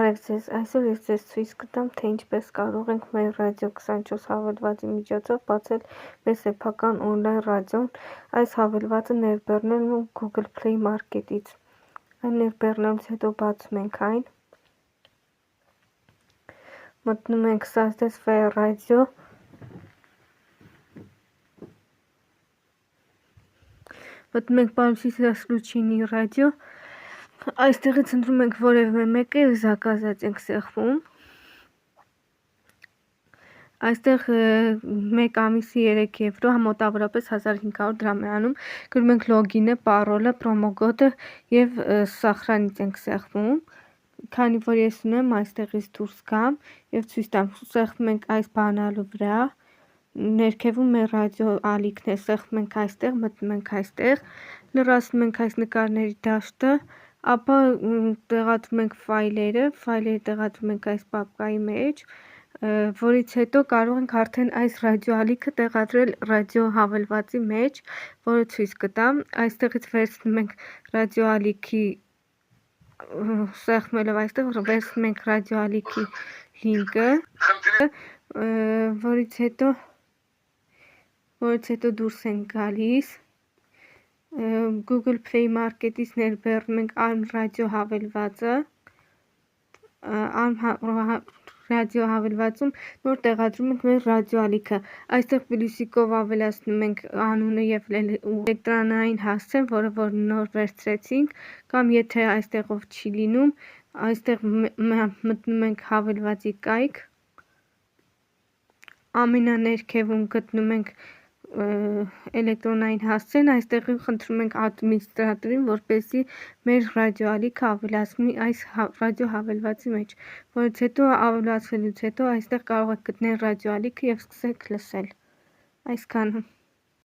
Բարև ձեզ, այսօր ես ձեզ ցույց կտամ, թե ինչպես կարող ենք մեր Ռադիո 24 հավելվածի միջոցով բացել մեր սեփական օնլայն ռադիոն, այս հավելվածը ներբեռնել ու Google Play Market-ից։ Այն ներբեռնելուց հետո բացում ենք այն, մտնում ենք создать свое радио, մտնում ենք получить исключение радио, այստեղից ընտրում ենք որևէ մեկը եւ զակազած ենք սեղմում։ Այստեղ 1 ամիսի 3 եվրո մոտավորապես 1500 դրամ է անում։ Գրում ենք լոգինը, պարոլը, պրոմոկոդը եւ սախրանից ենք սեղմում։ Քանի որ ես ունեմ, այստեղից դուրս գամ եւ ցույց տամ, սեղմում ենք այս բանալու վրա։ Ներքևում մեր ռադիո ալիքն է, սեղմում ենք այստեղ, մտնում ենք այստեղ, լրացնում ենք այս նկարների դաշտը, ապա տեղադրում ենք ֆայլերը տեղադրում ենք այս պապկայի մեջ, որից հետո կարող ենք արդեն այս ռադիո ալիքը տեղադրել ռադիո հավելվածի մեջ, որը ցույց կտամ։ Այստեղից վերցնում ենք ռադիո ալիքի սեղմելով այստեղ վերցնում ենք ռադիո ալիքի լինկը, որից հետո դուրս ենք գալիս, Google Play Market-ից ներբեռնում ենք ARM ռադիո հավելվածը, ռադիո հավելվածում նոր տեղադրում ենք մեր ռադիո ալիքը, այստեղ պլյուսիկով ավելացնում ենք անունը եւ էլեկտրոնային հասցեն, որը որ նոր վերցրեցինք, կամ եթե այստեղով չի լինում, այստեղ մտնում ենք հավելվածի կայք, ամենաներքևում գտնում ենք էլեկտրոնային հասցեն, այստեղ խնդրում ենք ադմինիստրատորին, որպեսզի մեր ռադիո ալիքը ավելացնի այս ռադիո հավելվածի մեջ, որից հետո ավելացվելուց հետո այստեղ կարող եք գտնել ռադիո ալիքը եւ սկսեք լսել։ Այսքանը։